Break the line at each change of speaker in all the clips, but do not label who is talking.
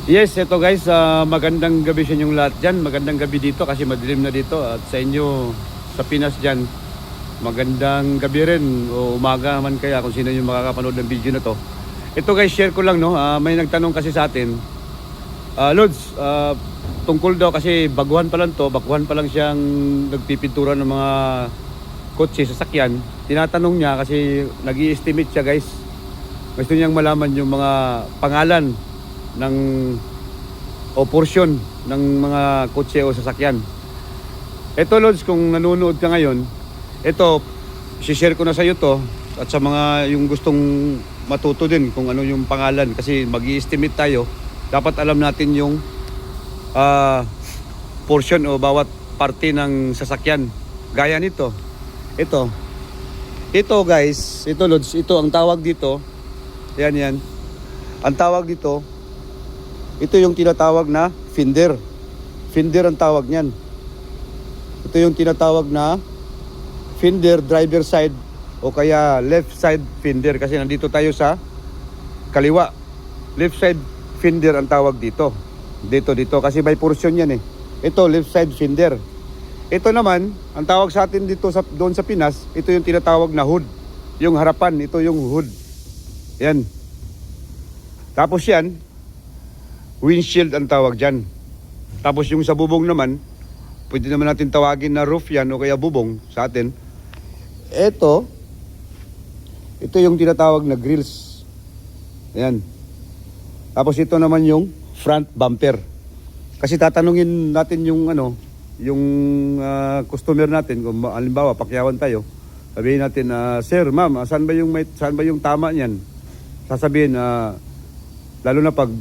Yes, ito guys, magandang gabi sa inyong lahat dyan. Magandang gabi dito kasi madilim na dito. At sa inyo, sa Pinas dyan, magandang gabi rin o umaga man kaya kung sino yung makakapanood ng video na to. Ito guys, share ko lang no. May nagtanong kasi sa atin, Lods, tungkol daw kasi baguhan pa lang to, baguhan pa lang siyang nagpipintura ng mga kotse, sasakyan. Tinatanong niya kasi nag-i-estimate siya guys. Gusto niyang malaman yung mga pangalan ng o portion ng mga kotse o sasakyan. Ito Lods, kung nanonood ka ngayon, ito, share ko na sa iyo to at sa mga yung gustong matuto din kung ano yung pangalan kasi mag-i-estimate tayo. Dapat alam natin yung portion o bawat parte ng sasakyan. Gaya nito. Ito guys, ito Lods, ito ang tawag dito. Yan. Ang tawag dito, ito yung tinatawag na fender. Fender ang tawag niyan. Ito yung tinatawag na fender, driver side o kaya left side fender kasi nandito tayo sa kaliwa. Left side fender ang tawag dito. Dito kasi may portion yan eh. Ito left side fender. Ito naman, ang tawag sa atin dito doon sa Pinas, ito yung tinatawag na hood. Yung harapan, ito yung hood. Yan. Tapos yan, windshield ang tawag dyan. Tapos yung sa bubong naman, pwede naman natin tawagin na roof yan o kaya bubong sa atin. Ito yung tinatawag na grills. Ayan. Tapos ito naman yung front bumper. Kasi tatanungin natin yung customer natin kung halimbawa pakyawan tayo. Sabihin natin, sir, ma'am, saan ba yung tama niyan? Sasabihin, lalo na pag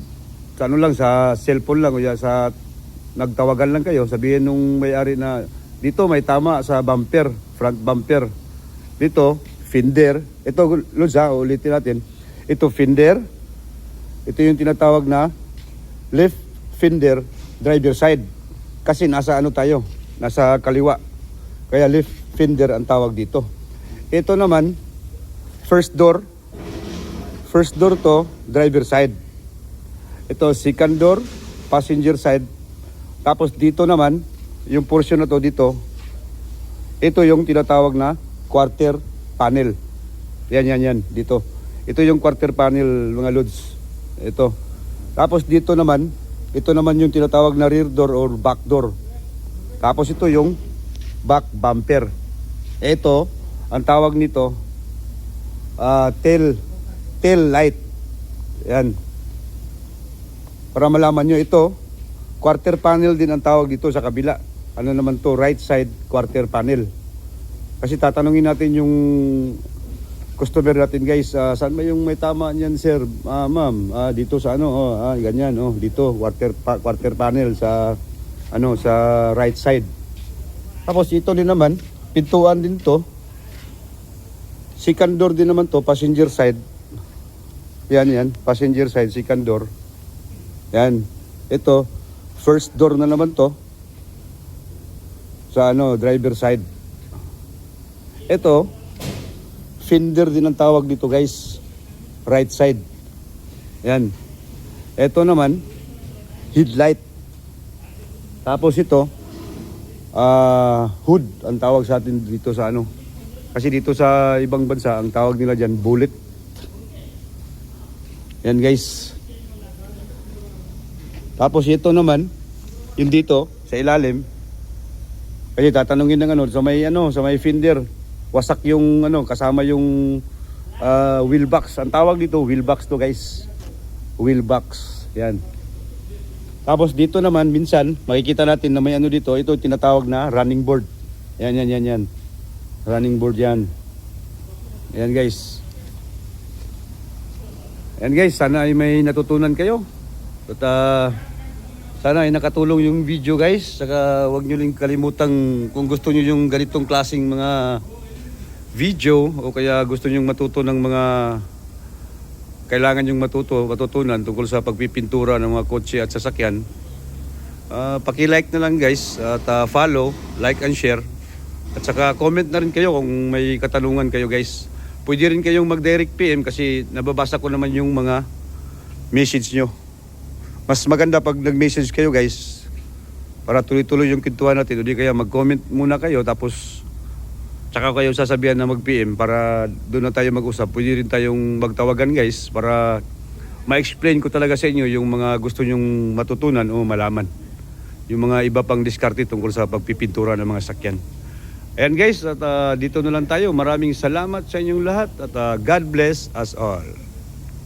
sa cellphone lang o sa nagtawagan lang kayo, sabihin nung may-ari na dito may tama sa bumper, front bumper. Dito, fender. Ito, Lods, ulitin natin. Ito, fender. Ito yung tinatawag na left fender, driver side. Kasi nasa nasa kaliwa. Kaya left fender ang tawag dito. Ito naman, first door. First door to, driver side. Ito, second door, passenger side. Tapos dito naman, yung portion na to dito, ito yung tinatawag na quarter panel. Yan, dito. Ito yung quarter panel, mga Lods. Ito. Tapos dito naman, ito naman yung tinatawag na rear door or back door. Tapos ito yung back bumper. Ito, ang tawag nito, tail light. Yan. Para malaman nyo, ito, quarter panel din ang tawag dito sa kabila. Ano naman to, right side quarter panel. Kasi tatanungin natin yung customer natin, guys, saan ba yung may tama niyan, sir? Ma'am, dito sa ganyan, dito, quarter panel sa right side. Tapos ito din naman, pintuan din to. Second door din naman to, passenger side. Yan, passenger side, second door. Yan. Ito, first door na naman to. Sa driver side. Ito, fender din ang tawag dito, guys. Right side. Yan. Ito naman, headlight. Tapos ito, hood ang tawag sa atin dito sa Kasi dito sa ibang bansa, ang tawag nila dyan, bullet. Yan, guys. Tapos ito naman, yung dito sa ilalim. Kasi tatanungin ng sa may fender, wasak yung kasama yung wheel box. Ang tawag dito, wheel box to, guys. Wheel box. Yan. Tapos dito naman minsan makikita natin na may dito, ito tinatawag na running board. Yan. Running board yan. Yan, guys. Yan, guys, sana ay may natutunan kayo. At sana ay nakatulong yung video, guys. Saka huwag nyo rin kalimutang kung gusto nyo yung ganitong klaseng mga video o kaya gusto nyo matuto ng mga kailangan yung matutunan tungkol sa pagpipintura ng mga kotse at sasakyan. Paki-like na lang, guys, at follow, like and share. At saka comment na rin kayo kung may katanungan kayo, guys. Pwede rin kayong mag-direct PM kasi nababasa ko naman yung mga message nyo. mas maganda pag nag-message kayo guys para tuloy-tuloy yung kwentuhan natin. O di kaya mag-comment muna kayo tapos tsaka kayo sasabihan na mag-PM para doon na tayo mag-usap. Pwede rin tayong magtawagan guys para ma-explain ko talaga sa inyo yung mga gusto nyong matutunan o malaman. Yung mga iba pang diskarte tungkol sa pagpipintura ng mga sakyan. Ayan guys, at dito na lang tayo. Maraming salamat sa inyong lahat at God bless us all.